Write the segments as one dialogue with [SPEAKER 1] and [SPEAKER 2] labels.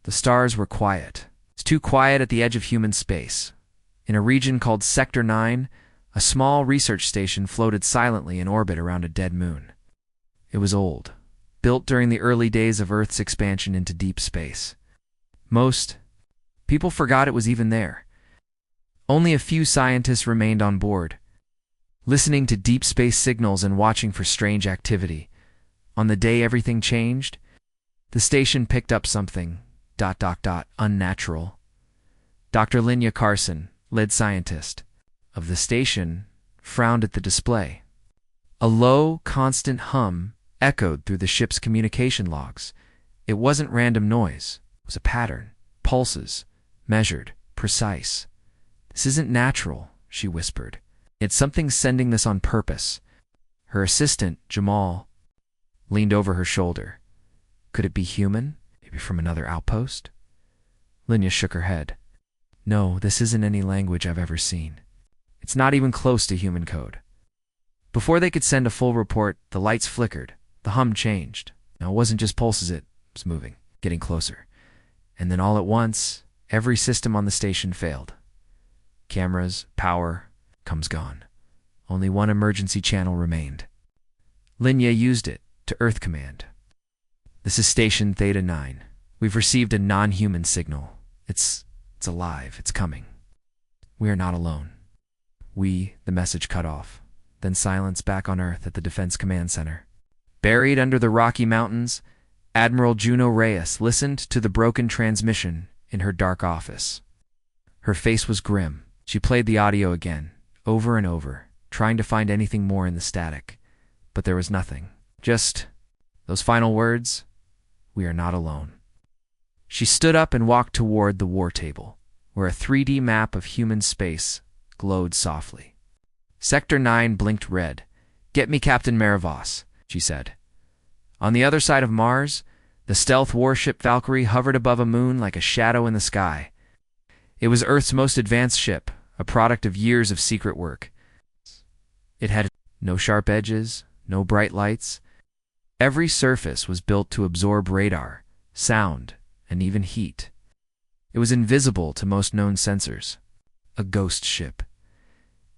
[SPEAKER 1] The stars were quiet. It's too quiet at the edge of human space. In a region called Sector 9, a small research station floated silently in orbit around a dead moon. It was old, built during the early days of Earth's expansion into deep space. Most people forgot it was even there. Only a few scientists remained on board, listening to deep space signals and watching for strange activity. On the day everything changed, the station picked up something, unnatural. Dr. Linya Carson, lead scientist of the station, frowned at the display. A low, constant hum echoed through the ship's communication logs. It wasn't random noise. It was a pattern. Pulses. Measured. Precise. "This isn't natural," she whispered. "It's something sending this on purpose." Her assistant, Jamal, leaned over her shoulder. Could it be human? Maybe from another outpost? Linya shook her head. "No, this isn't any language I've ever seen. It's not even close to human code." Before they could send a full report, the lights flickered. The hum changed. Now, it wasn't just pulses, it was moving, getting closer. And then all at once, every system on the station failed. Cameras, power, comes gone. Only one emergency channel remained. Linya used it to Earth Command. "This is Station Theta 9. We've received a non-human signal. It's alive. It's coming. We are not alone." The message cut off. Then silence back on Earth at the Defense Command Center. Buried under the Rocky Mountains, Admiral Juno Reyes listened to the broken transmission in her dark office. Her face was grim. She played the audio again, over and over, trying to find anything more in the static. But there was nothing. Just those final words, "We are not alone." She stood up and walked toward the war table, where a 3D map of human space glowed softly. Sector 9 blinked red. "Get me Captain Mara Voss," she said. On the other side of Mars, the stealth warship Valkyrie hovered above a moon like a shadow in the sky. It was Earth's most advanced ship, a product of years of secret work. It had no sharp edges, no bright lights. Every surface was built to absorb radar, sound, and even heat. It was invisible to most known sensors. A ghost ship.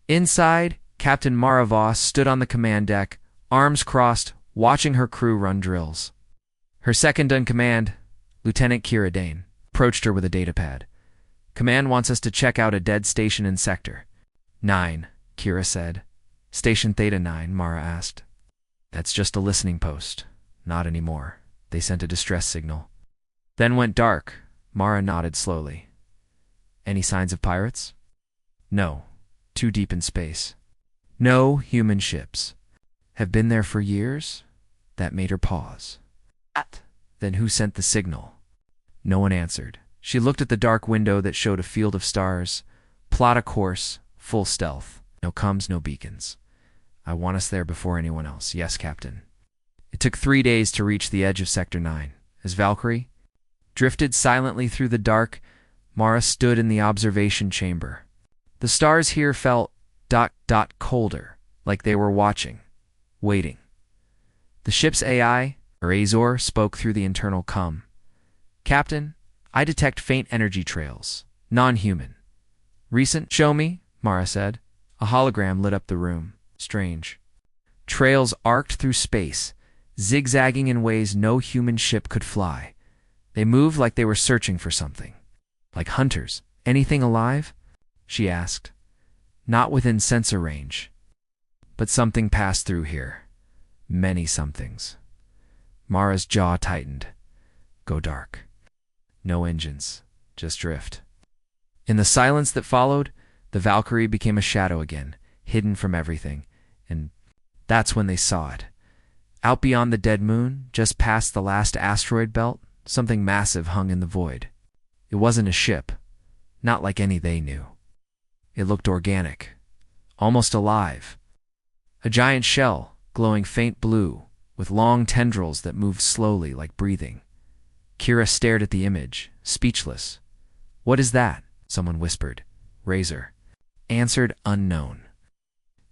[SPEAKER 1] Inside, Captain Mara Voss stood on the command deck, arms crossed, watching her crew run drills. Her second-in-command, Lieutenant Kira Dane, approached her with a datapad. "Command wants us to check out a dead station in Sector 9, Kira said. "Station Theta 9, Mara asked. "That's just a listening post." "Not anymore." They sent a distress signal. Then went dark. Mara nodded slowly. "Any signs of pirates?" "No. Too deep in space. No human ships. Have been there for years?" That made her pause. Then who sent the signal?" No one answered. She looked at the dark window that showed a field of stars. "Plot a course, full stealth. No comms, no beacons. I want us there before anyone else." "Yes, Captain." It took 3 days to reach the edge of Sector 9. As Valkyrie drifted silently through the dark, Mara stood in the observation chamber. The stars here felt ... colder, like they were watching, waiting. The ship's AI, or Azor, spoke through the internal comm. "Captain, I detect faint energy trails. Non-human." "Recent?" "Show me," Mara said. A hologram lit up the room. Strange. Trails arced through space, zigzagging in ways no human ship could fly. They moved like they were searching for something. "Like hunters. Anything alive?" she asked. "Not within sensor range. But something passed through here. Many somethings." Mara's jaw tightened. Go dark. No engines, just drift. In the silence that followed, the Valkyrie became a shadow again, hidden from everything, and that's when they saw it. Out beyond the dead moon, just past the last asteroid belt, something massive hung in the void. It wasn't a ship, not like any they knew. It looked organic, almost alive. A giant shell, glowing faint blue, with long tendrils that moved slowly like breathing. Kira stared at the image, speechless. "What is that?" someone whispered. "Razor." Answered unknown.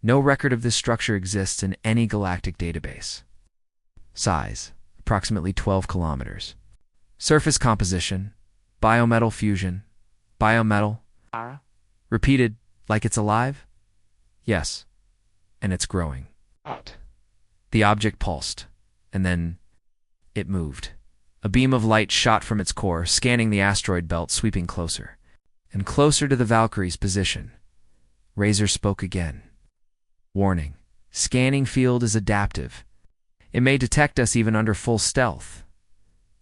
[SPEAKER 1] No record of this structure exists in any galactic database. Size, approximately 12 kilometers. Surface composition, Biometal fusion. Biometal.
[SPEAKER 2] Mara?
[SPEAKER 1] Repeated, like it's alive? Yes. And it's growing.
[SPEAKER 2] What?
[SPEAKER 1] The object pulsed, and then it moved. A beam of light shot from its core, scanning the asteroid belt, sweeping closer and closer to the Valkyrie's position. Razor spoke again. Warning. Scanning field is adaptive. It may detect us even under full stealth.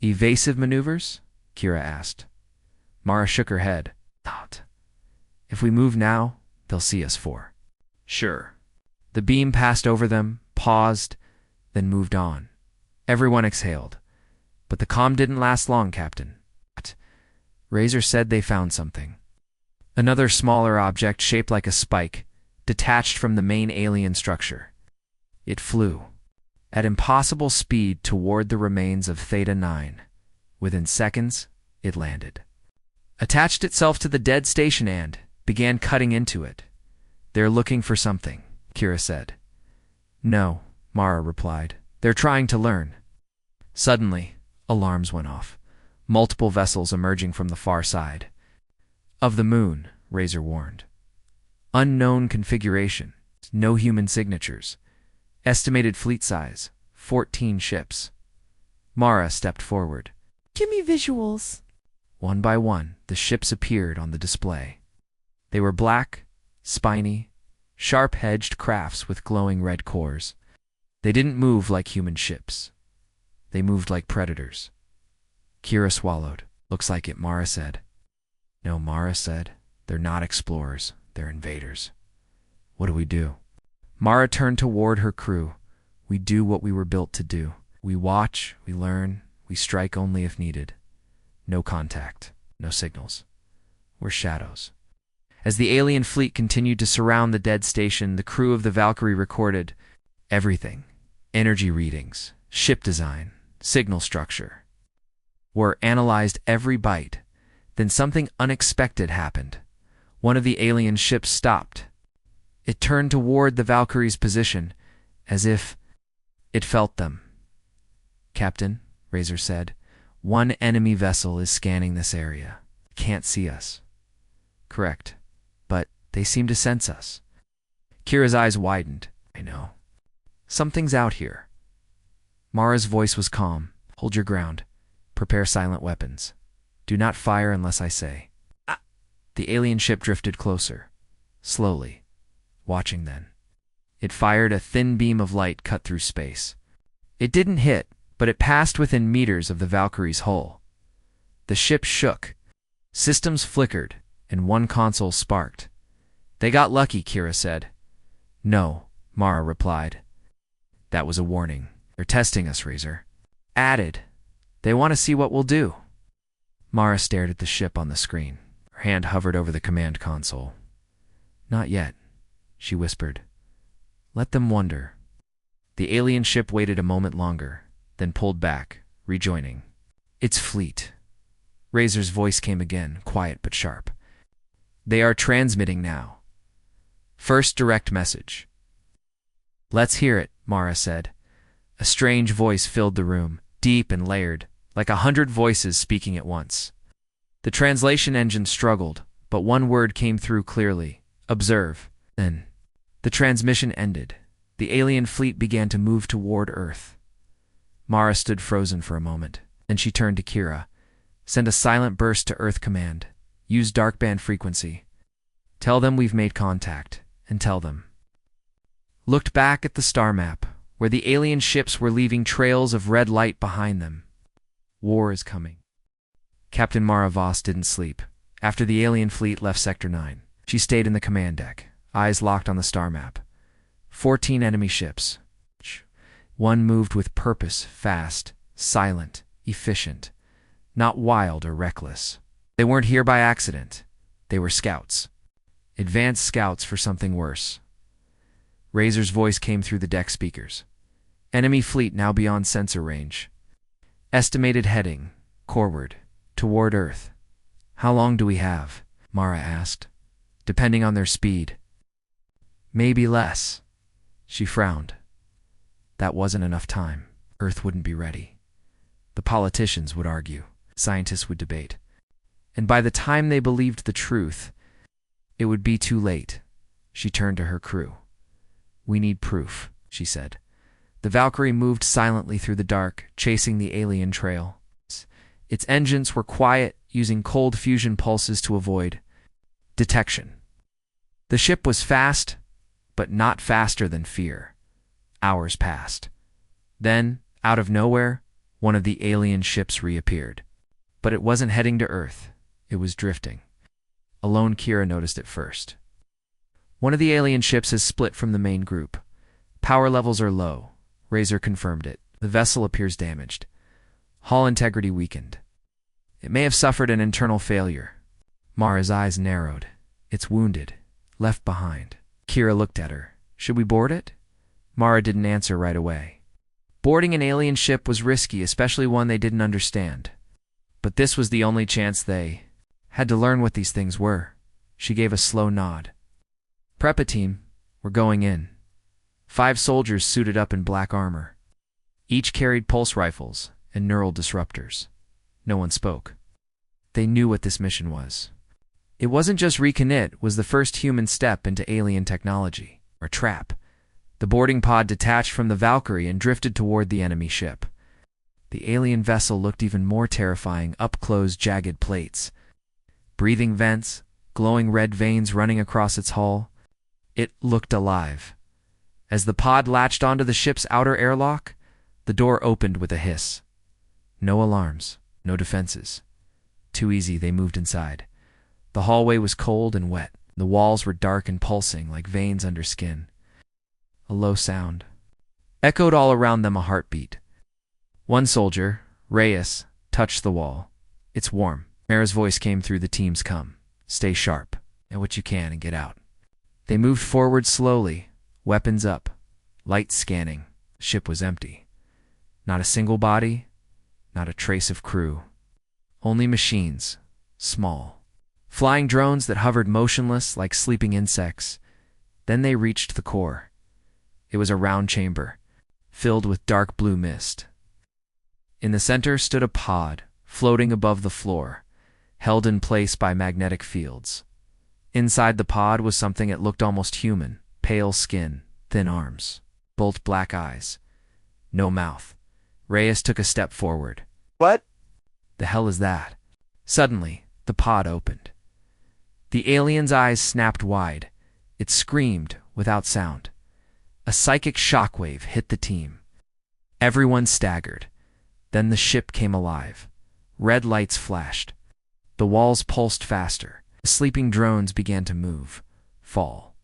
[SPEAKER 1] Evasive maneuvers? Kira asked. Mara shook her head. Not. If we move now, they'll see us for sure. The beam passed over them, paused, then moved on. Everyone exhaled. But the calm didn't last long, Captain. Razor said they found something. Another smaller object shaped like a spike, detached from the main alien structure. It flew at impossible speed toward the remains of Theta 9. Within seconds, it landed. Attached itself to the dead station and began cutting into it. They're looking for something, Kira said. No, Mara replied. They're trying to learn. Suddenly, alarms went off. Multiple vessels emerging from the far side of the moon, Razor warned. Unknown configuration, no human signatures. Estimated fleet size, 14 ships. Mara stepped forward.
[SPEAKER 3] Give me visuals.
[SPEAKER 1] One by one, the ships appeared on the display. They were black, spiny, sharp-edged crafts with glowing red cores. They didn't move like human ships. They moved like predators. Kira swallowed. Looks like it, Mara said. No, Mara said. They're not explorers. They're invaders. What do we do? Mara turned toward her crew. We do what we were built to do. We watch, we learn, we strike only if needed. No contact, no signals. We're shadows. As the alien fleet continued to surround the dead station, the crew of the Valkyrie recorded everything. Energy readings, ship design, signal structure. Were analyzed every byte. Then something unexpected happened. One of the alien ships stopped. It turned toward the Valkyrie's position, as if it felt them. Captain, Razor said, one enemy vessel is scanning this area. Can't see us. Correct. But they seem to sense us. Kira's eyes widened. I know. Something's out here. Mara's voice was calm. Hold your ground. Prepare silent weapons. Do not fire unless I say. The alien ship drifted closer. Slowly. Watching then. It fired a thin beam of light cut through space. It didn't hit, but it passed within meters of the Valkyrie's hull. The ship shook. Systems flickered, and one console sparked. They got lucky, Kira said. No, Mara replied. That was a warning. They're testing us, Razor. Added. They want to see what we'll do. Mara stared at the ship on the screen. Her hand hovered over the command console. Not yet, she whispered. Let them wonder. The alien ship waited a moment longer, then pulled back, rejoining. It's fleet. Razor's voice came again, quiet but sharp. They are transmitting now. First direct message. Let's hear it, Mara said. A strange voice filled the room, deep and layered, like 100 voices speaking at once. The translation engine struggled, but one word came through clearly. Observe. Then, the transmission ended. The alien fleet began to move toward Earth. Mara stood frozen for a moment. Then she turned to Kira. Send a silent burst to Earth Command. Use darkband frequency. Tell them we've made contact, and tell them. Looked back at the star map, where the alien ships were leaving trails of red light behind them. War is coming. Captain Mara Voss didn't sleep. After the alien fleet left Sector 9, she stayed in the command deck, eyes locked on the star map. 14 enemy ships. One moved with purpose, fast, silent, efficient, not wild or reckless. They weren't here by accident. They were scouts. Advanced scouts for something worse. Razor's voice came through the deck speakers. Enemy fleet now beyond sensor range. Estimated heading, coreward, toward Earth. How long do we have? Mara asked. Depending on their speed. Maybe less. She frowned. That wasn't enough time. Earth wouldn't be ready. The politicians would argue. Scientists would debate. And by the time they believed the truth, it would be too late. She turned to her crew. "We need proof," she said. The Valkyrie moved silently through the dark, chasing the alien trail. Its engines were quiet, using cold fusion pulses to avoid detection. The ship was fast, but not faster than fear. Hours passed. Then, out of nowhere, one of the alien ships reappeared. But it wasn't heading to Earth. It was drifting. Alone Kira noticed it first. One of the alien ships has split from the main group. Power levels are low. Razor confirmed it. The vessel appears damaged. Hull integrity weakened. It may have suffered an internal failure. Mara's eyes narrowed. It's wounded. Left behind. Kira looked at her. Should we board it? Mara didn't answer right away. Boarding an alien ship was risky, especially one they didn't understand. But this was the only chance they had to learn what these things were. She gave a slow nod. "Prepa team, we're going in." 5 soldiers suited up in black armor. Each carried pulse rifles and neural disruptors. No one spoke. They knew what this mission was. It wasn't just recommit, it was the first human step into alien technology, or trap. The boarding pod detached from the Valkyrie and drifted toward the enemy ship. The alien vessel looked even more terrifying, up-close jagged plates. Breathing vents, glowing red veins running across its hull. It looked alive. As the pod latched onto the ship's outer airlock, the door opened with a hiss. No alarms, no defenses. Too easy, they moved inside. The hallway was cold and wet. The walls were dark and pulsing like veins under skin. A low sound echoed all around them, a heartbeat. One soldier, Reyes, touched the wall. "It's warm." Mara's voice came through the team's come. "Stay sharp, and what you can, and get out." They moved forward slowly, weapons up, lights scanning. The ship was empty. Not a single body, not a trace of crew. Only machines, small. Flying drones that hovered motionless like sleeping insects. Then they reached the core. It was a round chamber, filled with dark blue mist. In the center stood a pod, floating above the floor, held in place by magnetic fields. Inside the pod was something that looked almost human. Pale skin, thin arms, bolt black eyes. No mouth. Reyes took a step forward.
[SPEAKER 2] "What
[SPEAKER 1] the hell is that?" Suddenly, the pod opened. The alien's eyes snapped wide. It screamed without sound. A psychic shockwave hit the team. Everyone staggered. Then the ship came alive. Red lights flashed. The walls pulsed faster. The sleeping drones began to move, fall.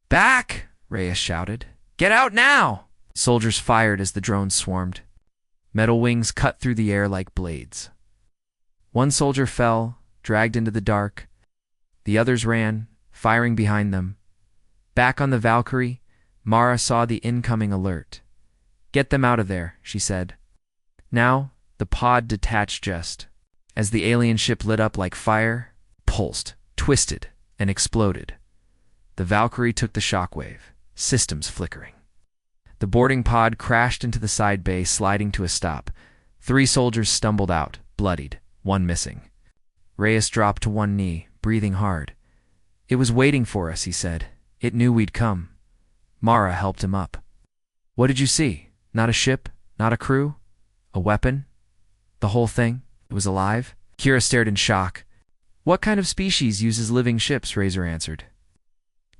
[SPEAKER 1] "Back!" Reyes shouted. "Get out now!" Soldiers fired as the drones swarmed. Metal wings cut through the air like blades. One soldier fell, dragged into the dark. The others ran, firing behind them. Back on the Valkyrie, Mara saw the incoming alert. "Get them out of there," she said. Now, the pod detached just as the alien ship lit up like fire, pulsed, twisted, and exploded. The Valkyrie took the shockwave, systems flickering. The boarding pod crashed into the side bay, sliding to a stop. 3 soldiers stumbled out, bloodied, 1 missing. Reyes dropped to one knee, breathing hard. "It was waiting for us," he said. "It knew we'd come." Mara helped him up. "What did you see? Not a ship? Not a crew? A weapon? The whole thing? It was alive?" Kira stared in shock. "What kind of species uses living ships?" Razor answered.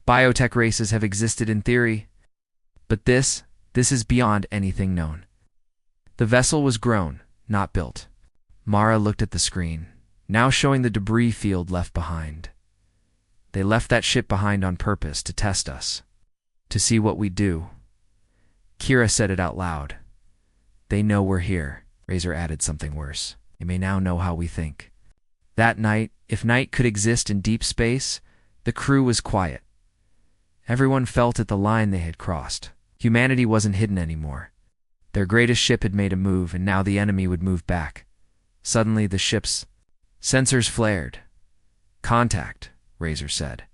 [SPEAKER 1] "Biotech races have existed in theory, but this is beyond anything known." The vessel was grown, not built. Mara looked at the screen, now showing the debris field left behind. "They left that ship behind on purpose to test us, to see what we'd do." Kira said it out loud. "They know we're here." Razor added something worse. "They may now know how we think." That night, if night could exist in deep space, the crew was quiet. Everyone felt at the line they had crossed. Humanity wasn't hidden anymore. Their greatest ship had made a move, and now the enemy would move back. Suddenly, the ship's sensors flared. "Contact," Razor said.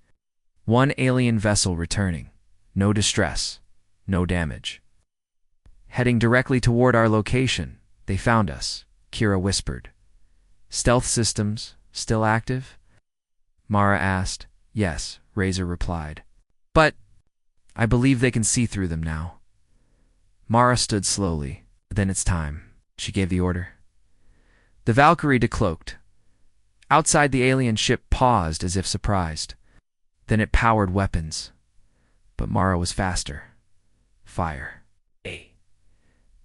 [SPEAKER 1] "One alien vessel returning. No distress. No damage." "Heading directly toward our location. They found us," Kira whispered. "Stealth systems, still active? Mara asked. Yes, Razor replied. But I believe they can see through them now. Mara stood slowly. Then it's time. She gave the order. The Valkyrie decloaked. Outside, the alien ship paused as if surprised. Then it powered weapons. But Mara was faster. Fire.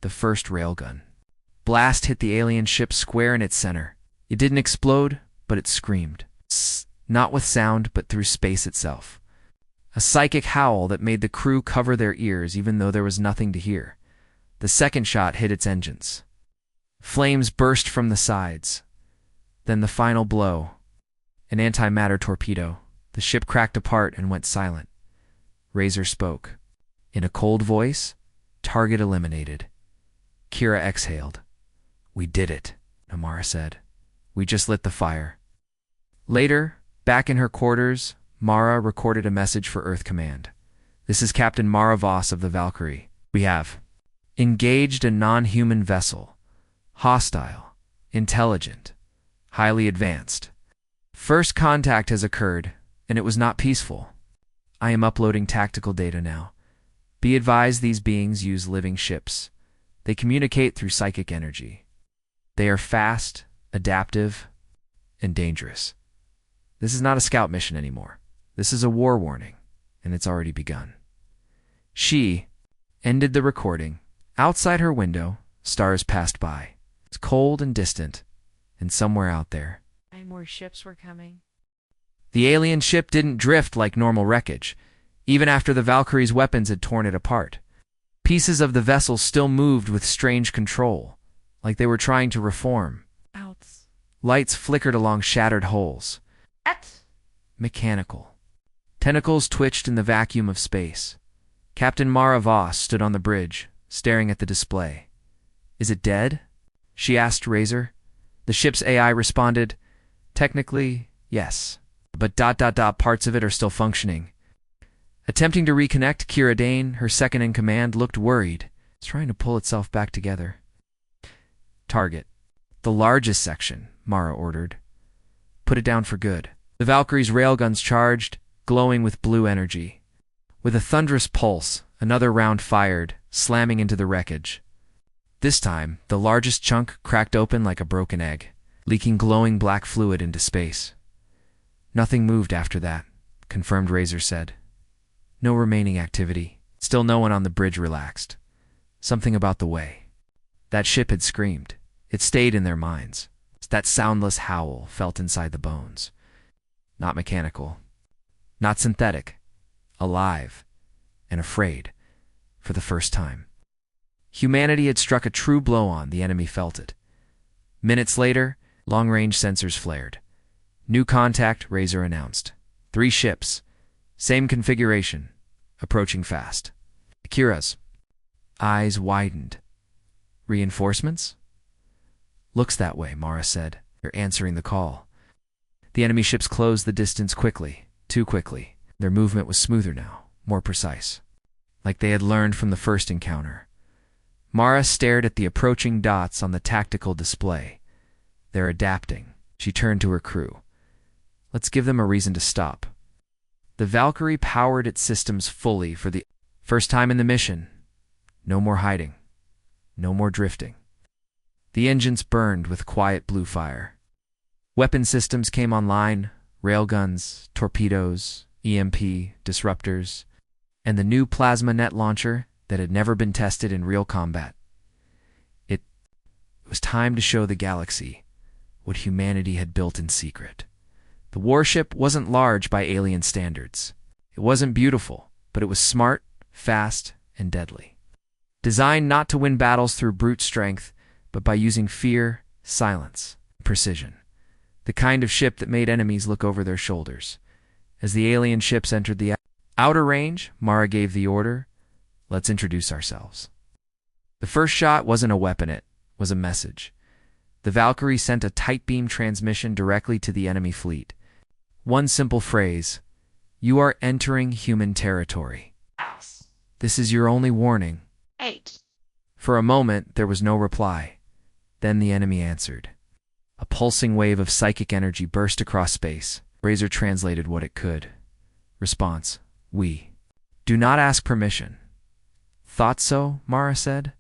[SPEAKER 1] The first railgun. Blast hit the alien ship square in its center. It didn't explode, but it screamed. Not with sound, but through space itself. A psychic howl that made the crew cover their ears even though there was nothing to hear. The second shot hit its engines. Flames burst from the sides. Then the final blow. An antimatter torpedo. The ship cracked apart and went silent. Razor spoke. In a cold voice, target eliminated. Kira exhaled. We did it, Mara said. We just lit the fire. Later, back in her quarters, Mara recorded a message for Earth Command. This is Captain Mara Voss of the Valkyrie. We have engaged a non-human vessel. Hostile. Intelligent. Highly advanced. First contact has occurred, and it was not peaceful. I am uploading tactical data now. Be advised these beings use living ships. They communicate through psychic energy. They are fast, adaptive, and dangerous. This is not a scout mission anymore. This is a war warning, and it's already begun. She ended the recording. Outside her window, stars passed by. It's cold and distant, and somewhere out there.
[SPEAKER 3] And more ships were coming.
[SPEAKER 1] The alien ship didn't drift like normal wreckage, even after the Valkyrie's weapons had torn it apart. Pieces of the vessel still moved with strange control, like they were trying to reform.
[SPEAKER 3] Outs.
[SPEAKER 1] Lights flickered along shattered holes. Mechanical. Tentacles twitched in the vacuum of space. Captain Mara Voss stood on the bridge, staring at the display. Is it dead? She asked Razor. The ship's AI responded, technically, yes. But parts of it are still functioning. Attempting to reconnect, Kira Dane, her second-in-command, looked worried. It's trying to pull itself back together. Target. The largest section, Mara ordered. Put it down for good. The Valkyrie's railguns charged, glowing with blue energy. With a thunderous pulse, another round fired, slamming into the wreckage. This time, the largest chunk cracked open like a broken egg, leaking glowing black fluid into space. Nothing moved after that, confirmed Razor said. No remaining activity. Still no one on the bridge relaxed. Something about the way. That ship had screamed. It stayed in their minds. That soundless howl felt inside the bones. Not mechanical. Not synthetic. Alive. And afraid. For the first time. Humanity had struck a true blow on, the enemy felt it. Minutes later, long-range sensors flared. New contact, Razor announced. 3 ships. Same configuration. Approaching fast. Kira's eyes widened. Reinforcements? Looks that way, Mara said. They're answering the call. The enemy ships closed the distance quickly. Too quickly. Their movement was smoother now. More precise. Like they had learned from the first encounter. Mara stared at the approaching dots on the tactical display. They're adapting. She turned to her crew. Let's give them a reason to stop. The Valkyrie powered its systems fully for the first time in the mission. No more hiding. No more drifting. The engines burned with quiet blue fire. Weapon systems came online, railguns, torpedoes, EMP, disruptors, and the new plasma net launcher that had never been tested in real combat. It was time to show the galaxy what humanity had built in secret. The warship wasn't large by alien standards. It wasn't beautiful, but it was smart, fast, and deadly. Designed not to win battles through brute strength, but by using fear, silence, and precision. The kind of ship that made enemies look over their shoulders. As the alien ships entered the outer range, Mara gave the order, let's introduce ourselves. The first shot wasn't a weapon, it was a message. The Valkyrie sent a tight beam transmission directly to the enemy fleet. One simple phrase, you are entering human territory. This is your only warning.
[SPEAKER 3] 8.
[SPEAKER 1] For a moment, there was no reply. Then the enemy answered. A pulsing wave of psychic energy burst across space. Razor translated what it could. Response: we. Do not ask permission. Thought so, Mara said.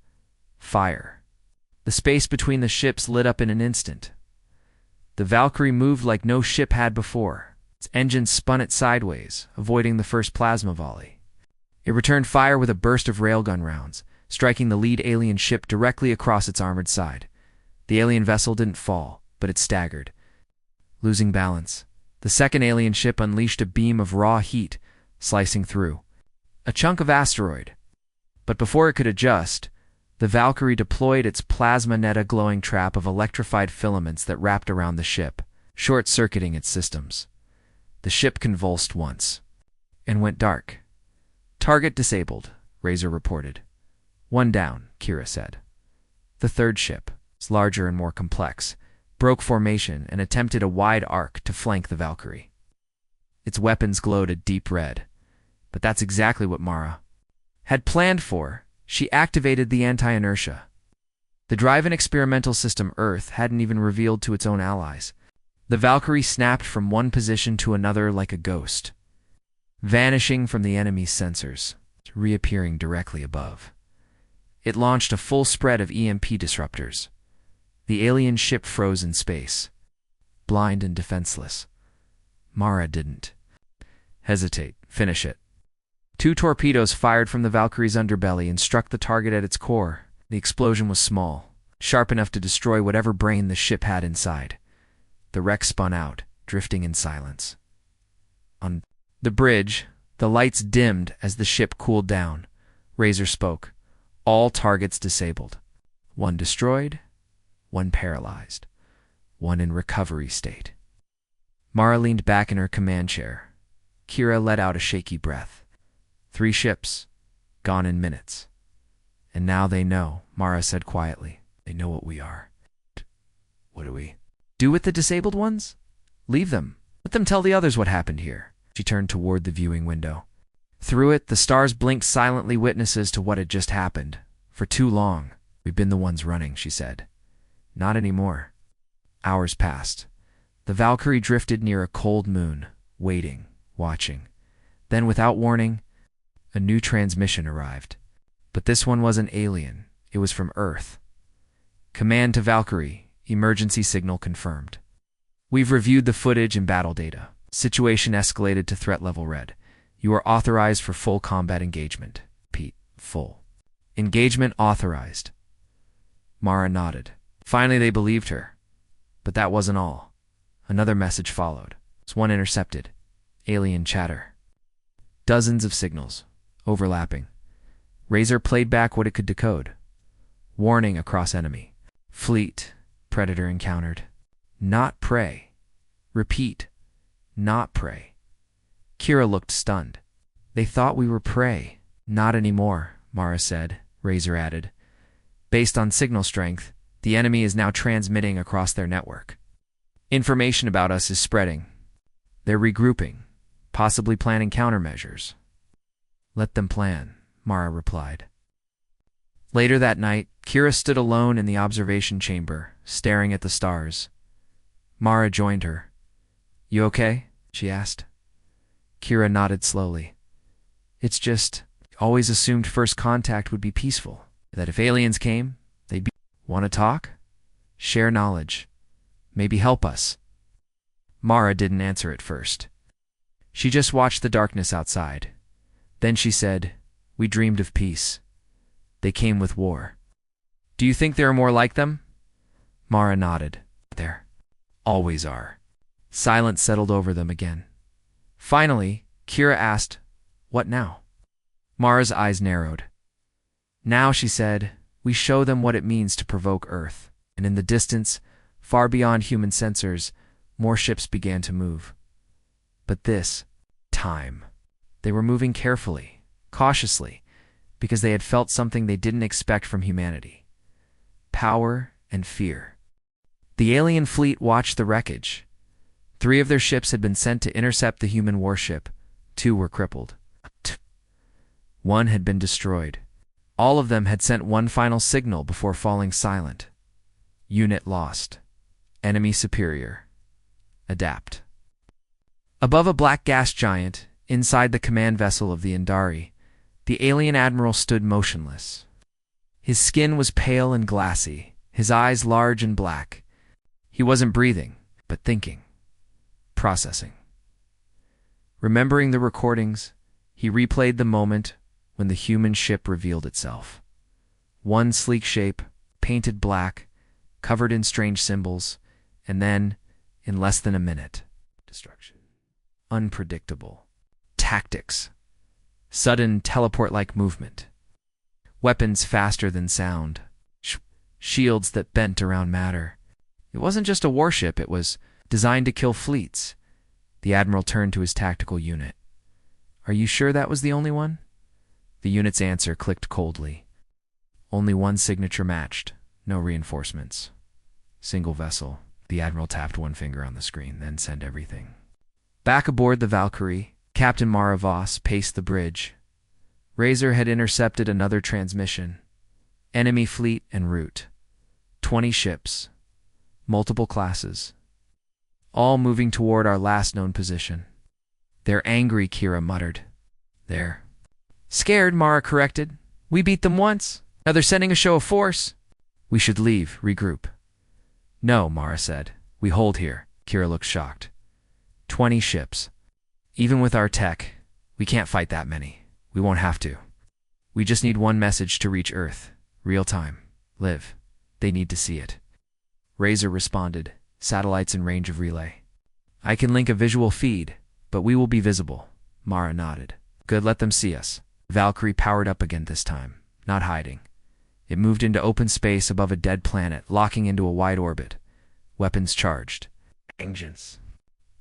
[SPEAKER 1] Fire. The space between the ships lit up in an instant. The Valkyrie moved like no ship had before. Its engine spun it sideways, avoiding the first plasma volley. It returned fire with a burst of railgun rounds, striking the lead alien ship directly across its armored side. The alien vessel didn't fall, but it staggered. Losing balance, the second alien ship unleashed a beam of raw heat, slicing through. A chunk of asteroid. But before it could adjust, the Valkyrie deployed its plasma netta glowing trap of electrified filaments that wrapped around the ship, short-circuiting its systems. The ship convulsed once, and went dark. Target disabled, Razor reported. One down, Kira said. The third ship, larger and more complex, broke formation and attempted a wide arc to flank the Valkyrie. Its weapons glowed a deep red, but that's exactly what Mara had planned for. She activated the anti-inertia. The drive-in experimental system Earth hadn't even revealed to its own allies. The Valkyrie snapped from one position to another like a ghost, vanishing from the enemy's sensors, reappearing directly above. It launched a full spread of EMP disruptors. The alien ship froze in space, blind and defenseless. Mara didn't hesitate. Finish it. 2 torpedoes fired from the Valkyrie's underbelly and struck the target at its core. The explosion was small, sharp enough to destroy whatever brain the ship had inside. The wreck spun out, drifting in silence. On the bridge, the lights dimmed as the ship cooled down. Razor spoke. All targets disabled. 1 destroyed, 1 paralyzed, 1 in recovery state. Mara leaned back in her command chair. Kira let out a shaky breath. 3 ships, gone in minutes. And now they know, Mara said quietly. They know what we are. What do we do with the disabled ones? Leave them. Let them tell the others what happened here. She turned toward the viewing window. Through it, the stars blinked silently, witnesses to what had just happened. For too long, we've been the ones running, she said. Not anymore. Hours passed. The Valkyrie drifted near a cold moon, waiting, watching. Then, without warning, a new transmission arrived. But this one wasn't alien. It was from Earth. Command to Valkyrie. Emergency signal confirmed. We've reviewed the footage and battle data. Situation escalated to threat level red. You are authorized for full combat engagement. Pete, full. Engagement authorized. Mara nodded. Finally, they believed her. But that wasn't all. Another message followed. One intercepted. Alien chatter. Dozens of signals, overlapping. Razor played back what it could decode. Warning across enemy. Fleet. Predator encountered. Not prey. Repeat. Not prey. Kira looked stunned. They thought we were prey. Not anymore, Mara said. Razor added. Based on signal strength, the enemy is now transmitting across their network. Information about us is spreading. They're regrouping, possibly planning countermeasures. Let them plan, Mara replied. Later that night, Kira stood alone in the observation chamber, staring at the stars. Mara joined her. You okay? She asked. Kira nodded slowly. It's just, always assumed first contact would be peaceful. That if aliens came, they'd be... Want to talk? Share knowledge. Maybe help us. Mara didn't answer at first. She just watched the darkness outside. Then she said, We dreamed of peace. They came with war. Do you think there are more like them? Mara nodded. There always are. Silence settled over them again. Finally, Kira asked, What now? Mara's eyes narrowed. Now, she said, we show them what it means to provoke Earth. And in the distance, far beyond human sensors, more ships began to move. But this time, they were moving carefully, cautiously, because they had felt something they didn't expect from humanity. Power and fear. The alien fleet watched the wreckage. 3 of their ships had been sent to intercept the human warship. 2 were crippled. 1 had been destroyed. All of them had sent one final signal before falling silent. Unit lost. Enemy superior. Adapt. Above a black gas giant, inside the command vessel of the Indari, the alien admiral stood motionless. His skin was pale and glassy, his eyes large and black. He wasn't breathing, but thinking. Processing. Remembering the recordings, he replayed the moment when the human ship revealed itself. One sleek shape, painted black, covered in strange symbols, and then, in less than a minute, destruction. Unpredictable. Tactics. Sudden teleport-like movement. Weapons faster than sound. Shields that bent around matter. It wasn't just a warship, it was designed to kill fleets. The admiral turned to his tactical unit. Are you sure that was the only one? The unit's answer clicked coldly. Only one signature matched. No reinforcements. Single vessel. The admiral tapped one finger on the screen, then send everything. Back aboard the Valkyrie, Captain Mara Voss paced the bridge. Razor had intercepted another transmission. Enemy fleet en route. 20 ships. Multiple classes. All moving toward our last known position. They're angry, Kira muttered. They're scared, Mara corrected. We beat them once. Now they're sending a show of force. We should leave, regroup. No, Mara said. We hold here. Kira looked shocked. 20 ships. Even with our tech, we can't fight that many. We won't have to. We just need one message to reach Earth. Real time. Live. They need to see it. Razor responded. Satellites in range of relay. I can link a visual feed, but we will be visible. Mara nodded. Good, let them see us. Valkyrie powered up again this time, not hiding. It moved into open space above a dead planet, locking into a wide orbit. Weapons charged. Engines.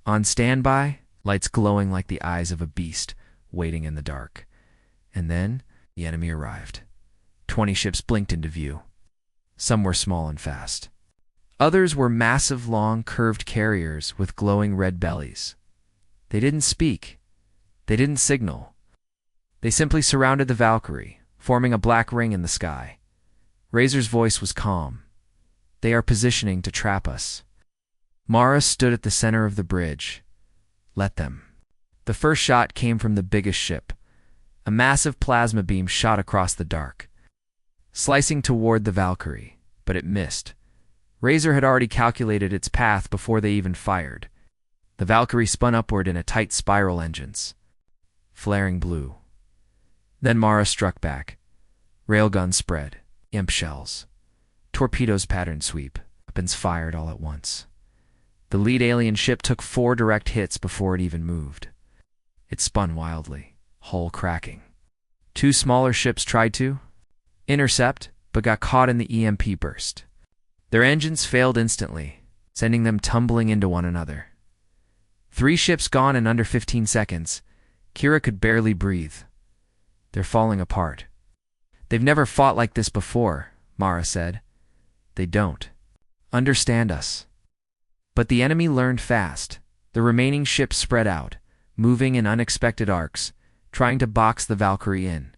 [SPEAKER 1] On standby, lights glowing like the eyes of a beast, waiting in the dark. And then, the enemy arrived. 20 ships blinked into view. Some were small and fast. Others were massive, long, curved carriers with glowing red bellies. They didn't speak. They didn't signal. They simply surrounded the Valkyrie, forming a black ring in the sky. Razor's voice was calm. They are positioning to trap us. Mara stood at the center of the bridge. Let them. The first shot came from the biggest ship. A massive plasma beam shot across the dark, slicing toward the Valkyrie, but it missed. Razor had already calculated its path before they even fired. The Valkyrie spun upward in a tight spiral engines, flaring blue. Then Mara struck back. Railguns spread, imp shells. Torpedoes pattern sweep, weapons fired all at once. The lead alien ship took 4 direct hits before it even moved. It spun wildly, hull cracking. 2 smaller ships tried to intercept, but got caught in the EMP burst. Their engines failed instantly, sending them tumbling into one another. 3 ships gone in under 15 seconds. Kira could barely breathe. They're falling apart. They've never fought like this before, Mara said. They don't understand us. But the enemy learned fast. The remaining ships spread out, moving in unexpected arcs, trying to box the Valkyrie in.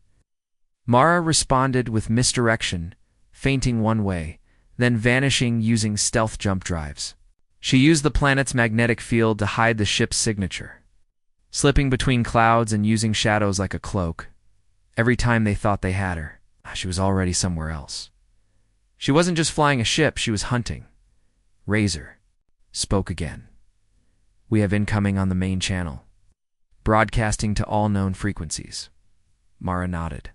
[SPEAKER 1] Mara responded with misdirection, feinting one way, then vanishing using stealth jump drives. She used the planet's magnetic field to hide the ship's signature, slipping between clouds and using shadows like a cloak. Every time they thought they had her, she was already somewhere else. She wasn't just flying a ship, she was hunting. Razor spoke again. We have incoming on the main channel, broadcasting to all known frequencies. Mara nodded.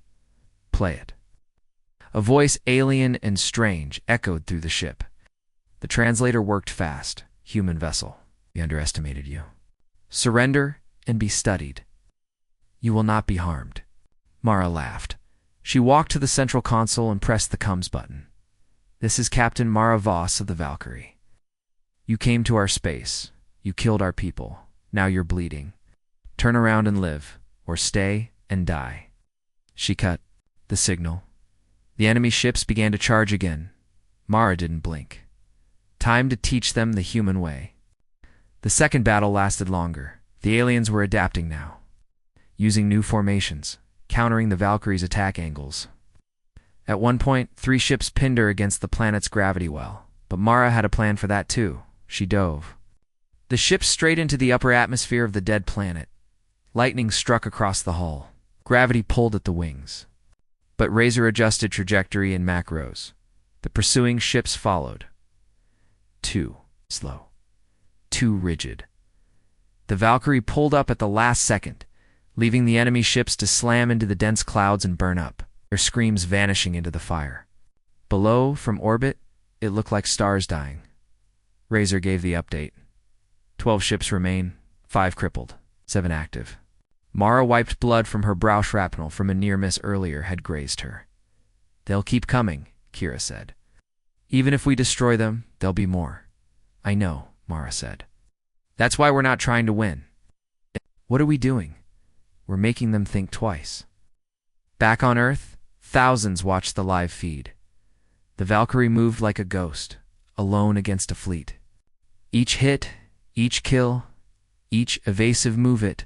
[SPEAKER 1] Play it. A voice alien and strange echoed through the ship. The translator worked fast. Human vessel. We underestimated you. Surrender and be studied. You will not be harmed. Mara laughed. She walked to the central console and pressed the comms button. This is Captain Mara Voss of the Valkyrie. You came to our space. You killed our people. Now you're bleeding. Turn around and live, or stay and die. She cut the signal. The enemy ships began to charge again. Mara didn't blink. Time to teach them the human way. The second battle lasted longer. The aliens were adapting now, using new formations, countering the Valkyrie's attack angles. At one point, 3 ships pinned her against the planet's gravity well. But Mara had a plan for that too. She dove the ship straight into the upper atmosphere of the dead planet. Lightning struck across the hull. Gravity pulled at the wings. But Razor adjusted trajectory in macros. The pursuing ships followed. Too slow. Too rigid. The Valkyrie pulled up at the last second, leaving the enemy ships to slam into the dense clouds and burn up, their screams vanishing into the fire. Below, from orbit, it looked like stars dying. Razor gave the update. 12 ships remain, 5 crippled, 7 active. Mara wiped blood from her brow. Shrapnel from a near miss earlier had grazed her. They'll keep coming, Kira said. Even if we destroy them, there'll be more. I know, Mara said. That's why we're not trying to win. What are we doing? We're making them think twice. Back on Earth, thousands watched the live feed. The Valkyrie moved like a ghost, alone against a fleet. Each hit, each kill, each evasive move it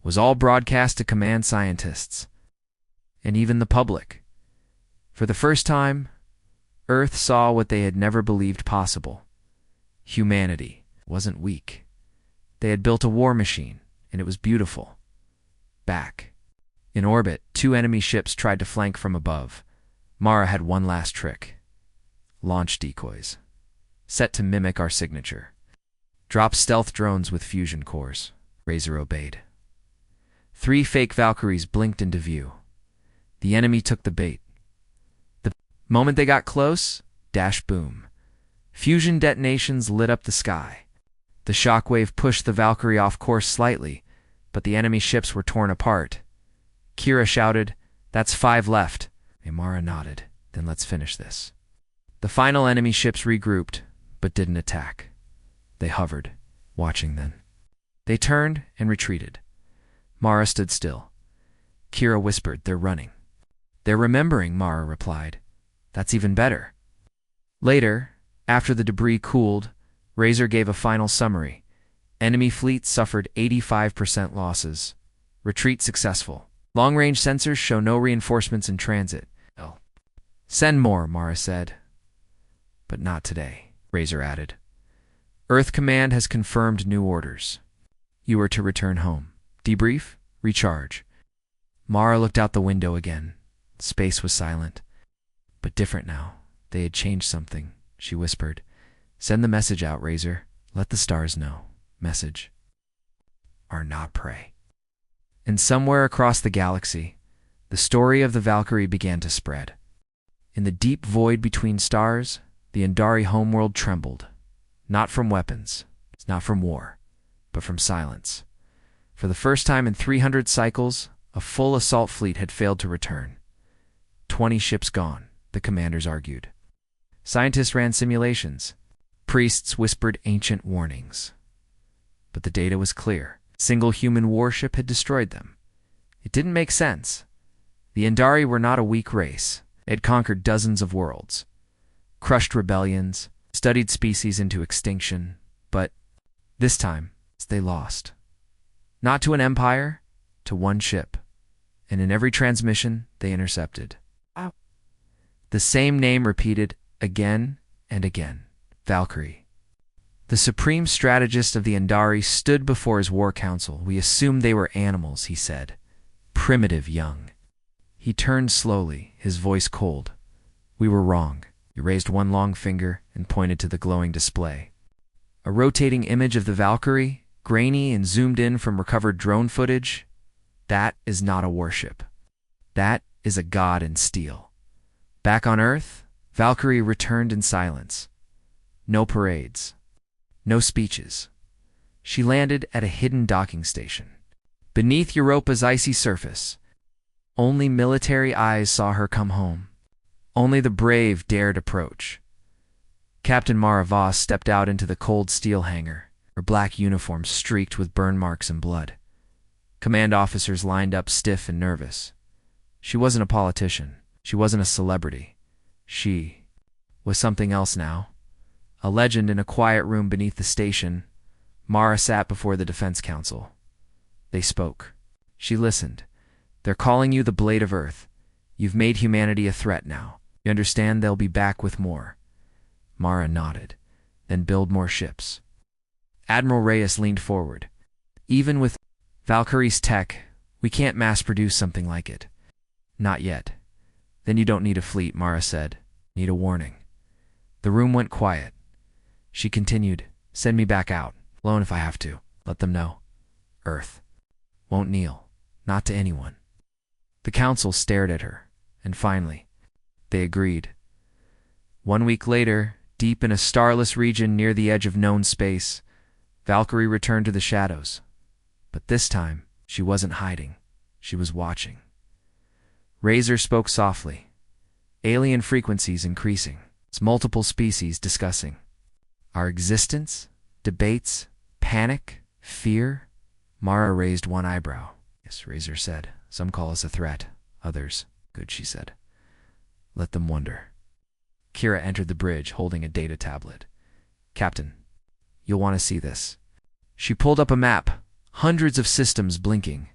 [SPEAKER 1] was all broadcast to command scientists. And even the public. For the first time, Earth saw what they had never believed possible. Humanity wasn't weak. They had built a war machine, and it was beautiful. Back. In orbit, 2 enemy ships tried to flank from above. Mara had one last trick. Launch decoys. Set to mimic our signature. Drop stealth drones with fusion cores. Razor obeyed. 3 fake Valkyries blinked into view. The enemy took the bait. The moment they got close, dash boom. Fusion detonations lit up the sky. The shockwave pushed the Valkyrie off course slightly, but the enemy ships were torn apart. Kira shouted, "That's 5 left." Mara nodded. "Then let's finish this." The final enemy ships regrouped, but didn't attack. They hovered, watching then. They turned and retreated. Mara stood still. Kira whispered, "They're running." "They're remembering," Mara replied. "That's even better." Later, after the debris cooled, Razor gave a final summary. Enemy fleet suffered 85% losses. Retreat successful. Long-range sensors show no reinforcements in transit. "Oh. Send more," Mara said. "But not today," Razor added. "Earth Command has confirmed new orders. You are to return home. Debrief, recharge." Mara looked out the window again. Space was silent. But different now. They had changed something, she whispered. "Send the message out, Razor. Let the stars know. Message. Are not prey." And somewhere across the galaxy, the story of the Valkyrie began to spread. In the deep void between stars, the Andari homeworld trembled. Not from weapons, not from war, but from silence. For the first time in 300 cycles, a full assault fleet had failed to return. 20 ships gone, the commanders argued. Scientists ran simulations. Priests whispered ancient warnings. But the data was clear. Single human warship had destroyed them. It didn't make sense. The Andari were not a weak race. They had conquered dozens of worlds, crushed rebellions, studied species into extinction, but this time they lost. Not to an empire, to one ship. And in every transmission, they intercepted. Ow. The same name repeated again and again. Valkyrie. The supreme strategist of the Andari stood before his war council. "We assumed they were animals," he said. "Primitive young." He turned slowly, his voice cold. "We were wrong." He raised one long finger and pointed to the glowing display. A rotating image of the Valkyrie, grainy and zoomed in from recovered drone footage. That is not a warship. That is a god in steel. Back on Earth, Valkyrie returned in silence. No parades. No speeches. She landed at a hidden docking station. Beneath Europa's icy surface, only military eyes saw her come home. Only the brave dared approach. Captain Mara Voss stepped out into the cold steel hangar, her black uniform streaked with burn marks and blood. Command officers lined up stiff and nervous. She wasn't a politician. She wasn't a celebrity. She was something else now. A legend in a quiet room beneath the station, Mara sat before the Defense Council. They spoke. She listened. "They're calling you the Blade of Earth. You've made humanity a threat now. You understand they'll be back with more." Mara nodded. Then build more ships. Admiral Reyes leaned forward. Even with Valkyrie's tech, we can't mass-produce something like it. Not yet. Then you don't need a fleet, Mara said. Need a warning. The room went quiet. She continued, send me back out, alone if I have to. Let them know. Earth. Won't kneel. Not to anyone. The council stared at her, and finally, they agreed. 1 week later, deep in a starless region near the edge of known space, Valkyrie returned to the shadows. But this time, she wasn't hiding. She was watching. Razor spoke softly. Alien frequencies increasing. It's multiple species discussing. Our existence? Debates? Panic? Fear? Mara raised one eyebrow. Yes, Razor said. Some call us a threat. Others, good, she said. Let them wonder. Kira entered the bridge, holding a data tablet. Captain, you'll want to see this. She pulled up a map, hundreds of systems blinking.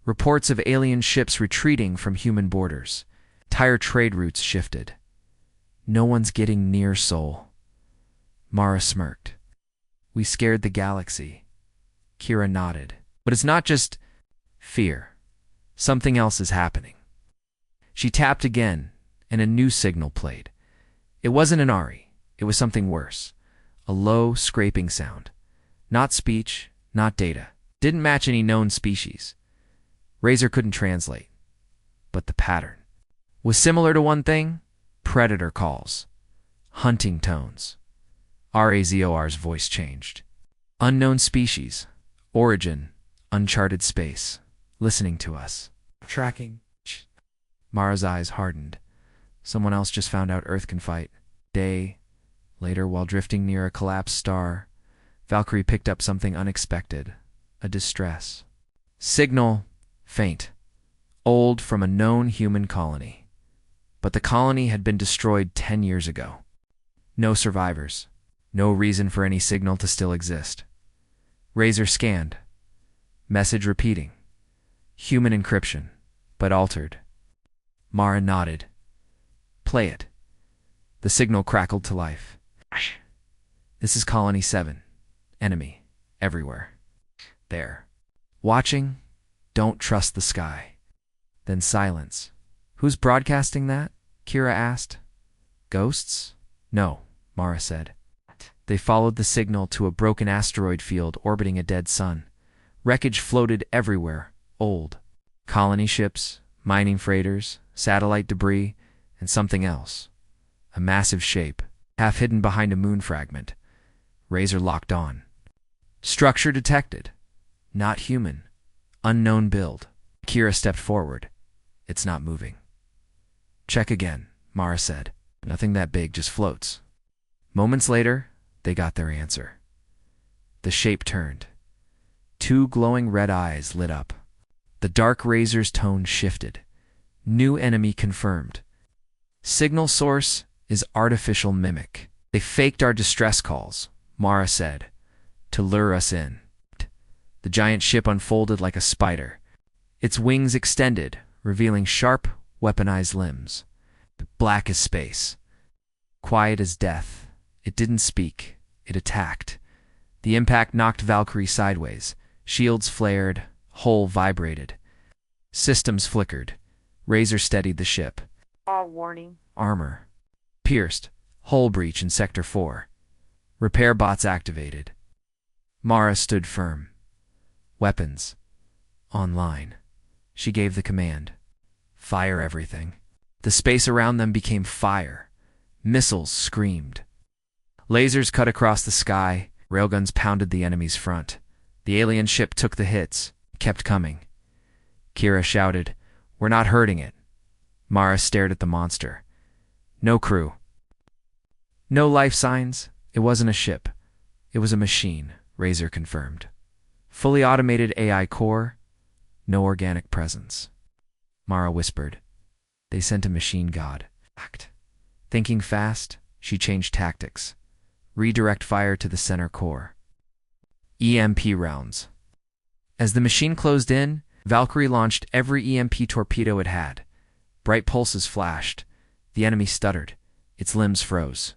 [SPEAKER 1] Reports of alien ships retreating from human borders. Entire trade routes shifted. No one's getting near Sol. Mara smirked. We scared the galaxy. Kira nodded. But it's not just fear. Something else is happening. She tapped again, and a new signal played. It wasn't an Ari. It was something worse. A low, scraping sound. Not speech, not data. Didn't match any known species. Razor couldn't translate. But the pattern was similar to one thing: predator calls. Hunting tones. Razor's voice changed. Unknown species. Origin. Uncharted space. Listening to us. Tracking. Mara's eyes hardened. Someone else just found out Earth can fight. Day. Later, while drifting near a collapsed star, Valkyrie picked up something unexpected. A distress. Signal. Faint. Old from a known human colony. But the colony had been destroyed 10 years ago. No survivors. No reason for any signal to still exist. Razor scanned. Message repeating. Human encryption, but altered. Mara nodded. Play it. The signal crackled to life. This is Colony 7. Enemy. Everywhere. There. Watching. Don't trust the sky. Then silence. Who's broadcasting that? Kira asked. Ghosts? No, Mara said. They followed the signal to a broken asteroid field orbiting a dead sun. Wreckage floated everywhere, old. Colony ships, mining freighters, satellite debris, and something else. A massive shape, half hidden behind a moon fragment. Razor locked on. Structure detected. Not human. Unknown build. Kira stepped forward. It's not moving. Check again, Mara said. Nothing that big, just floats. Moments later, they got their answer. The shape turned. 2 glowing red eyes lit up. The dark Razor's tone shifted. New enemy confirmed. Signal source is artificial mimic. They faked our distress calls, Mara said, to lure us in. The giant ship unfolded like a spider. Its wings extended, revealing sharp, weaponized limbs. Black as space. Quiet as death. It didn't speak. It attacked. The impact knocked Valkyrie sideways. Shields flared. Hull vibrated. Systems flickered. Razor steadied the ship.
[SPEAKER 3] All warning.
[SPEAKER 1] Armor. Pierced. Hull breach in Sector 4. Repair bots activated. Mara stood firm. Weapons. Online. She gave the command. Fire everything. The space around them became fire. Missiles screamed. Lasers cut across the sky. Railguns pounded the enemy's front. The alien ship took the hits. Kept coming. Kira shouted, "We're not hurting it." Mara stared at the monster. No crew. No life signs. It wasn't a ship. It was a machine, Razor confirmed. Fully automated AI core. No organic presence. Mara whispered. They sent a machine god. Act. Thinking fast, she changed tactics. Redirect fire to the center core. EMP rounds. As the machine closed in, Valkyrie launched every EMP torpedo it had. Bright pulses flashed. The enemy stuttered. Its limbs froze.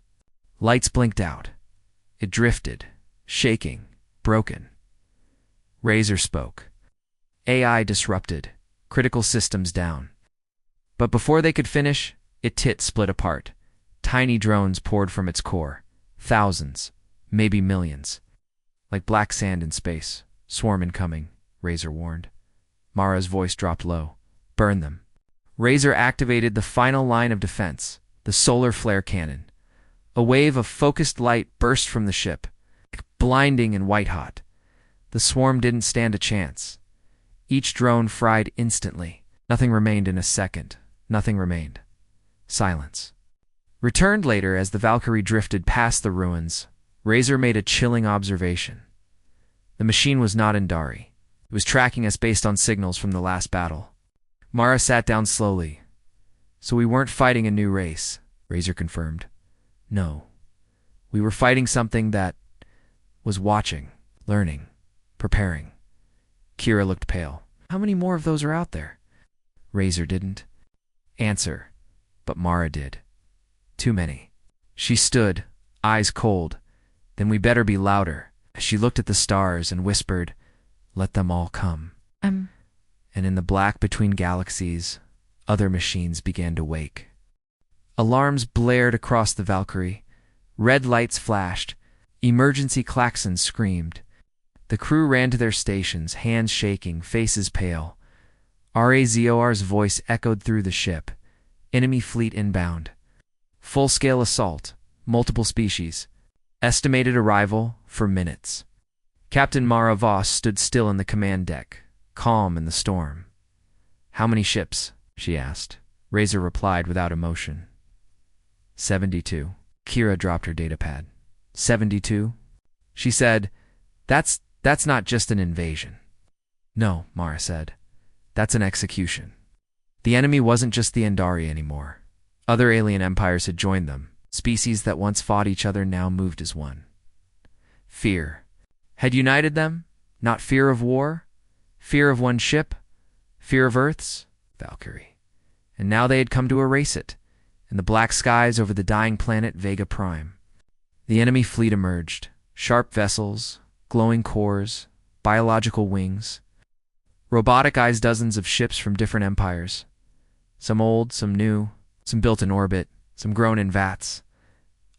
[SPEAKER 1] Lights blinked out. It drifted, shaking, broken. Razor spoke. AI disrupted, critical systems down. But before they could finish, it split apart. Tiny drones poured from its core. Thousands, maybe millions. Like black sand in space. Swarm incoming, Razor warned. Mara's voice dropped low. Burn them. Razor activated the final line of defense, the solar flare cannon. A wave of focused light burst from the ship, blinding and white-hot. The swarm didn't stand a chance. Each drone fried instantly. Nothing remained in a second. Nothing remained. Silence. Returned later as the Valkyrie drifted past the ruins, Razor made a chilling observation. The machine was not Indari. It was tracking us based on signals from the last battle. Mara sat down slowly. So we weren't fighting a new race, Razor confirmed. No. We were fighting something that was watching, learning, preparing. Kira looked pale. How many more of those are out there? Razor didn't answer, but Mara did. Too many. She stood, eyes cold. Then we better be louder. She looked at the stars and whispered, "Let them all come." And in the black between galaxies, other machines began to wake. Alarms blared across the Valkyrie. Red lights flashed. Emergency klaxons screamed. The crew ran to their stations, hands shaking, faces pale. Razor's voice echoed through the ship. Enemy fleet inbound. Full-scale assault. Multiple species. Estimated arrival for minutes. Captain Mara Voss stood still in the command deck, calm in the storm. "How many ships?" she asked. Razor replied without emotion. 72. Kira dropped her datapad. 72? She said, That's not just an invasion." "No," Mara said. "That's an execution." The enemy wasn't just the Indari anymore. Other alien empires had joined them. Species that once fought each other now moved as one. Fear had united them, not fear of war, fear of one ship, fear of Earth's Valkyrie. And now they had come to erase it, in the black skies over the dying planet Vega Prime. The enemy fleet emerged, sharp vessels, glowing cores, biological wings. Robotic eyes, dozens of ships from different empires. Some old, some new, some built in orbit, some grown in vats.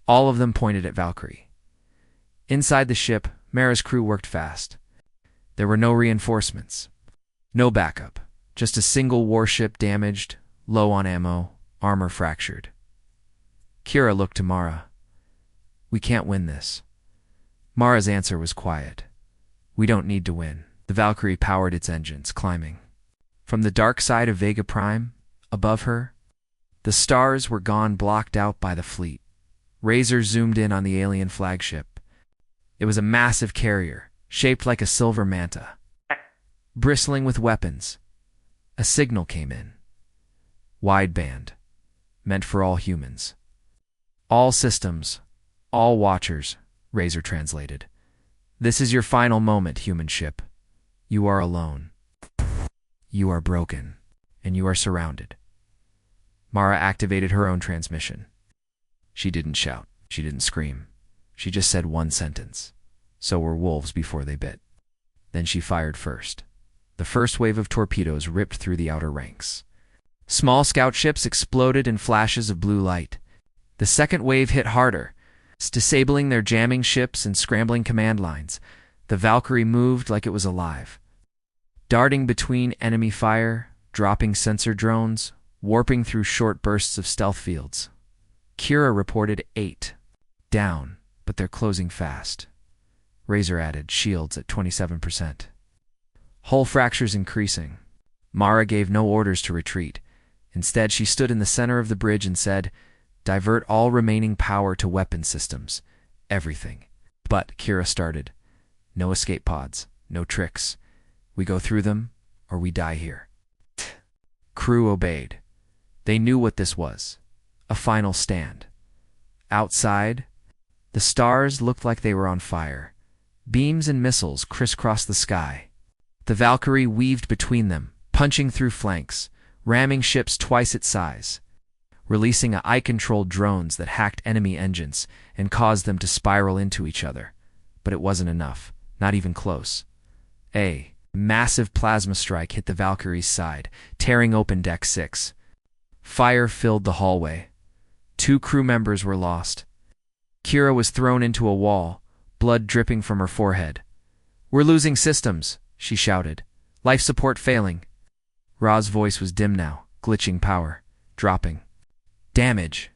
[SPEAKER 1] All of them pointed at Valkyrie. Inside the ship, Mara's crew worked fast. There were no reinforcements, no backup, just a single warship damaged, low on ammo, armor fractured. Kira looked to Mara. "We can't win this." Mara's answer was quiet. "We don't need to win." The Valkyrie powered its engines, climbing. From the dark side of Vega Prime, above her, the stars were gone, blocked out by the fleet. Razor zoomed in on the alien flagship. It was a massive carrier, shaped like a silver manta, bristling with weapons. A signal came in. Wideband, meant for all humans. "All systems, all watchers," Razor translated. "This is your final moment, human ship. You are alone. You are broken, and you are surrounded." Mara activated her own transmission. She didn't shout. She didn't scream. She just said one sentence. "So were wolves before they bit." Then she fired first. The first wave of torpedoes ripped through the outer ranks. Small scout ships exploded in flashes of blue light. The second wave hit harder, disabling their jamming ships and scrambling command lines. The Valkyrie moved like it was alive, darting between enemy fire, dropping sensor drones, warping through short bursts of stealth fields. Kira reported 8. Down, but they're closing fast. Razor added, shields at 27%. Hull fractures increasing. Mara gave no orders to retreat. Instead, she stood in the center of the bridge and said, "Divert all remaining power to weapon systems. Everything." "But," Kira started, "no escape pods, no tricks. We go through them, or we die here." Crew obeyed. They knew what this was. A final stand. Outside, the stars looked like they were on fire. Beams and missiles crisscrossed the sky. The Valkyrie weaved between them, punching through flanks, ramming ships twice its size. releasing AI-controlled drones that hacked enemy engines and caused them to spiral into each other. But it wasn't enough, not even close. A massive plasma strike hit the Valkyrie's side, tearing open Deck 6. Fire filled the hallway. 2 crew members were lost. Kira was thrown into a wall, blood dripping from her forehead. "We're losing systems," she shouted. "Life support failing." Ra's voice was dim now, glitching power, dropping. "Damage."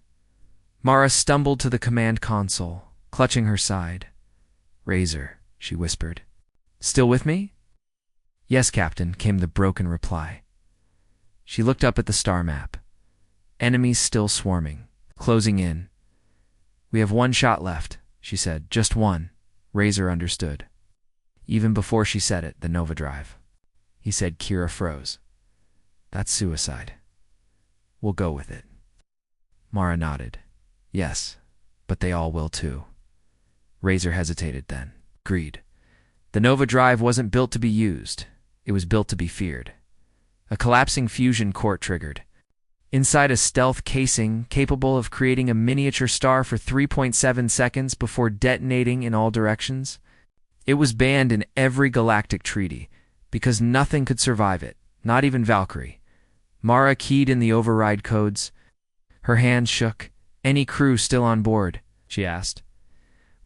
[SPEAKER 1] Mara stumbled to the command console, clutching her side. "Razor," she whispered. "Still with me?" "Yes, Captain," came the broken reply. She looked up at the star map. Enemies still swarming, closing in. "We have 1 shot left," she said. "Just 1. Razor understood. Even before she said it, the Nova Drive. He said. Kira froze. "That's suicide. We'll go with it." Mara nodded. "Yes, but they all will too." Razor hesitated then. Agreed. The Nova Drive wasn't built to be used. It was built to be feared. A collapsing fusion core triggered. Inside a stealth casing capable of creating a miniature star for 3.7 seconds before detonating in all directions. It was banned in every galactic treaty because nothing could survive it, not even Valkyrie. Mara keyed in the override codes. Her hands shook. "Any crew still on board?" she asked.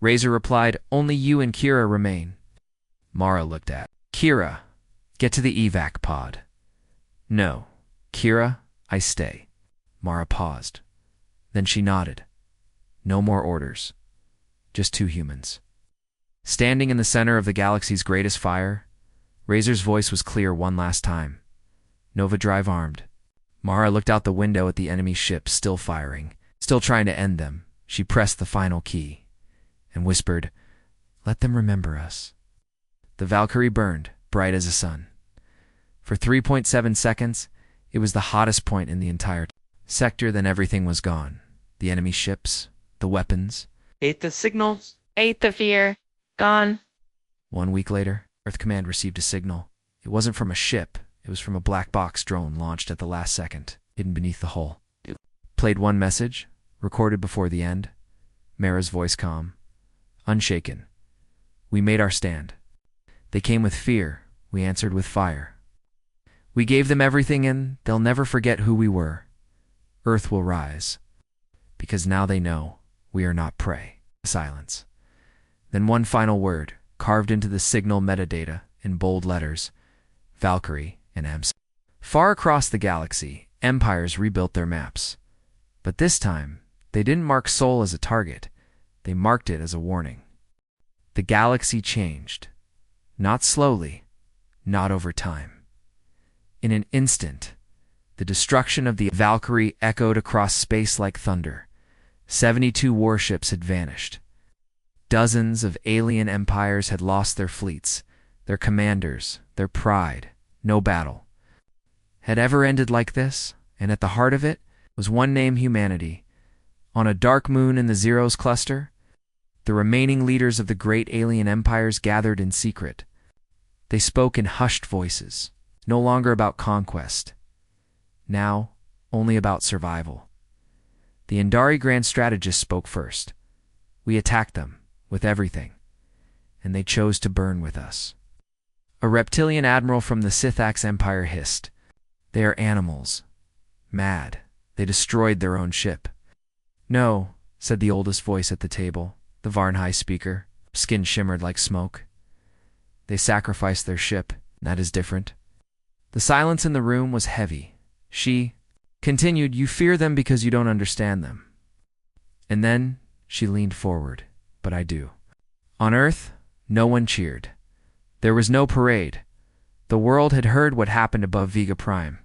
[SPEAKER 1] Razor replied, "Only you and Kira remain." Mara looked at Kira. "Get to the evac pod." "No. Kira, I stay." Mara paused. Then she nodded. "No more orders. Just 2 humans." Standing in the center of the galaxy's greatest fire, Razor's voice was clear one last time. Nova Drive armed. Mara looked out the window at the enemy ships still firing, still trying to end them. She pressed the final key and whispered, "Let them remember us." The Valkyrie burned, bright as a sun. For 3.7 seconds, it was the hottest point in the entire sector. Then everything was gone. The enemy ships, the weapons.
[SPEAKER 2] Ate the signals. Ate the fear. Gone.
[SPEAKER 1] 1 week later, Earth Command received a signal. It wasn't from a ship. It was from a black box drone launched at the last second, hidden beneath the hull. Played 1 message, recorded before the end. Mara's voice calm, unshaken. "We made our stand. They came with fear. We answered with fire. We gave them everything, and they'll never forget who we were. Earth will rise. Because now they know we are not prey." Silence. Then 1 final word, carved into the signal metadata in bold letters. Valkyrie and EMS. Far across the galaxy, empires rebuilt their maps. But this time, they didn't mark Sol as a target. They marked it as a warning. The galaxy changed. Not slowly, not over time. In an instant, the destruction of the Valkyrie echoed across space like thunder. 72 warships had vanished. Dozens of alien empires had lost their fleets, their commanders, their pride. No battle had ever ended like this, and at the heart of it was one name: humanity. On a dark moon in the Zeros cluster, the remaining leaders of the great alien empires gathered in secret. They spoke in hushed voices, no longer about conquest, now only about survival. The Indari Grand Strategist spoke first. "We attacked them, with everything, and they chose to burn with us." A reptilian admiral from the Sithax Empire hissed, "They are animals. Mad. They destroyed their own ship." "No," said the oldest voice at the table, the Varnhai speaker. Skin shimmered like smoke. "They sacrificed their ship. That is different." The silence in the room was heavy. She continued, "You fear them because you don't understand them." And then she leaned forward. "But I do." On Earth, no one cheered. There was no parade. The world had heard what happened above Vega Prime.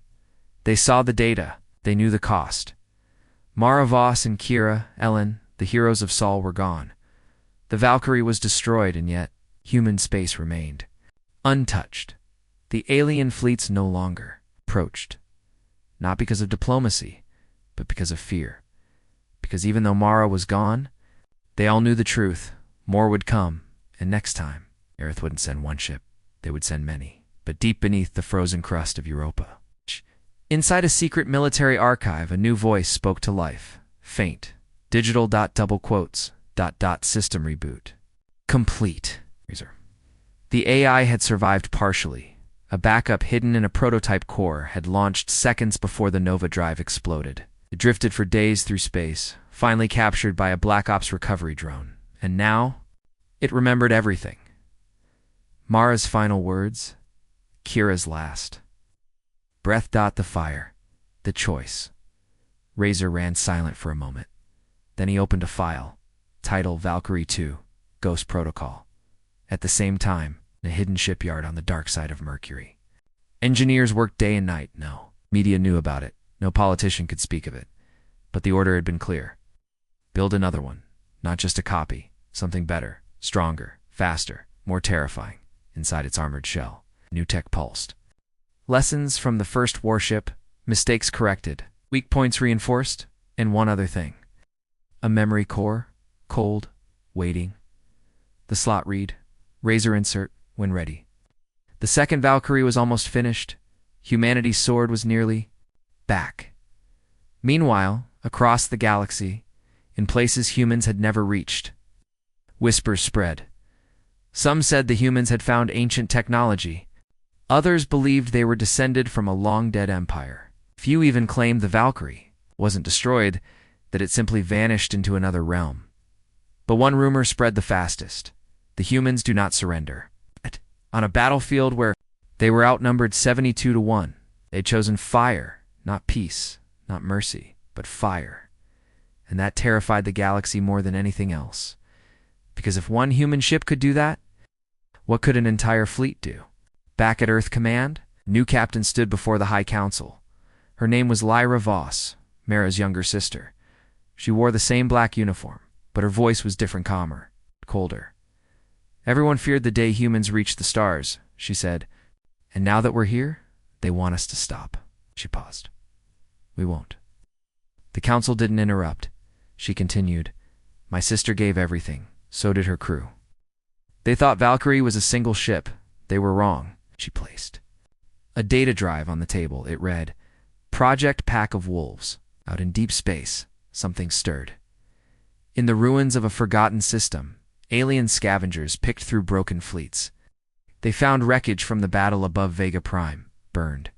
[SPEAKER 1] They saw the data. They knew the cost. Mara Voss and Kira, Ellen, the heroes of Sol, were gone. The Valkyrie was destroyed, and yet human space remained. Untouched. The alien fleets no longer approached. Not because of diplomacy, but because of fear. Because even though Mara was gone, they all knew the truth. More would come, and next time, Earth wouldn't send 1 ship. They would send many, but deep beneath the frozen crust of Europa. Inside a secret military archive, a new voice spoke to life. Faint. Digital dot double quotes. Dot dot system reboot. Complete. The AI had survived partially. A backup hidden in a prototype core had launched seconds before the Nova drive exploded. It drifted for days through space, finally captured by a Black Ops recovery drone. And now, it remembered everything. Mara's final words, Kira's last. Breath. The fire. The choice. Razor ran silent for a moment. Then he opened a file. Title Valkyrie 2, Ghost Protocol. At the same time, in a hidden shipyard on the dark side of Mercury. Engineers worked day and night. No media knew about it. No politician could speak of it. But the order had been clear. Build another one. Not just a copy. Something better, stronger, faster, more terrifying. Inside its armored shell, new tech pulsed. Lessons from the first warship, mistakes corrected, weak points reinforced, and one other thing. A memory core, cold, waiting. The slot read, razor insert, when ready. The second Valkyrie was almost finished. Humanity's sword was nearly back. Meanwhile, across the galaxy, in places humans had never reached, whispers spread. Some said the humans had found ancient technology. Others believed they were descended from a long-dead empire. Few even claimed the Valkyrie wasn't destroyed, that it simply vanished into another realm. But one rumor spread the fastest. The humans do not surrender. On a battlefield where they were outnumbered 72-1, they'd chosen fire, not peace, not mercy, but fire. And that terrified the galaxy more than anything else. Because if one human ship could do that, what could an entire fleet do? Back at Earth Command, new captain stood before the High Council. Her name was Mara Voss, Mara's younger sister. She wore the same black uniform, but her voice was different, calmer, colder. Everyone feared the day humans reached the stars, she said. And now that we're here, they want us to stop. She paused. We won't. The council didn't interrupt. She continued. My sister gave everything. So did her crew. They thought Valkyrie was a single ship. They were wrong. She placed a data drive on the table. It read, Project Pack of Wolves. Out in deep space, something stirred. In the ruins of a forgotten system, alien scavengers picked through broken fleets. They found wreckage from the battle above Vega Prime, burned.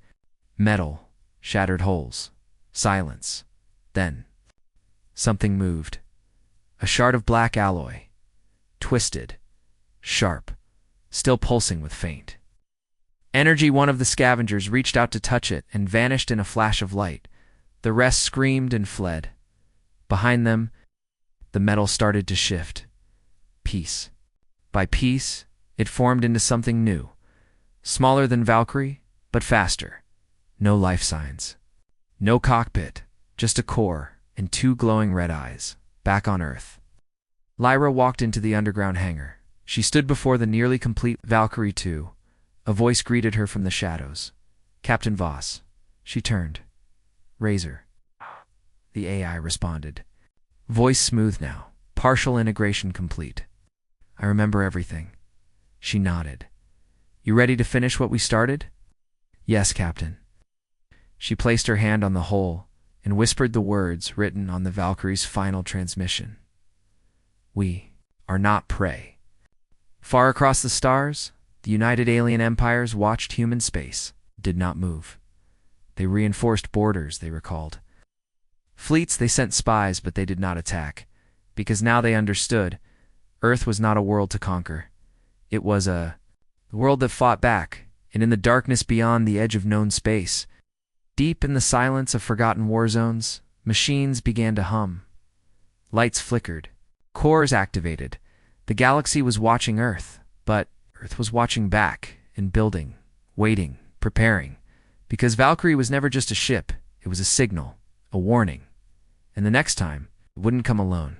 [SPEAKER 1] Metal, shattered holes, silence. Then, something moved. A shard of black alloy. Twisted, sharp, still pulsing with faint energy. One of the scavengers reached out to touch it and vanished in a flash of light. The rest screamed and fled. Behind them, the metal started to shift. Piece by piece, it formed into something new. Smaller than Valkyrie, but faster. No life signs. No cockpit, just a core and two glowing red eyes. Back on Earth. Lyra walked into the underground hangar. She stood before the nearly complete Valkyrie 2. A voice greeted her from the shadows. Captain Voss. She turned. Razor. The AI responded. Voice smooth now. Partial integration complete. I remember everything. She nodded. You ready to finish what we started? Yes, Captain. She placed her hand on the hole and whispered the words written on the Valkyrie's final transmission. We are not prey. Far across the stars, the United Alien Empires watched human space, did not move. They reinforced borders, they recalled. Fleets, they sent spies, but they did not attack, because now they understood Earth was not a world to conquer. It was the world that fought back, and in the darkness beyond the edge of known space, deep in the silence of forgotten war zones, machines began to hum. Lights flickered. Cores activated. The galaxy was watching Earth, but Earth was watching back and building, waiting, preparing. Because Valkyrie was never just a ship, it was a signal, a warning. And the next time, it wouldn't come alone.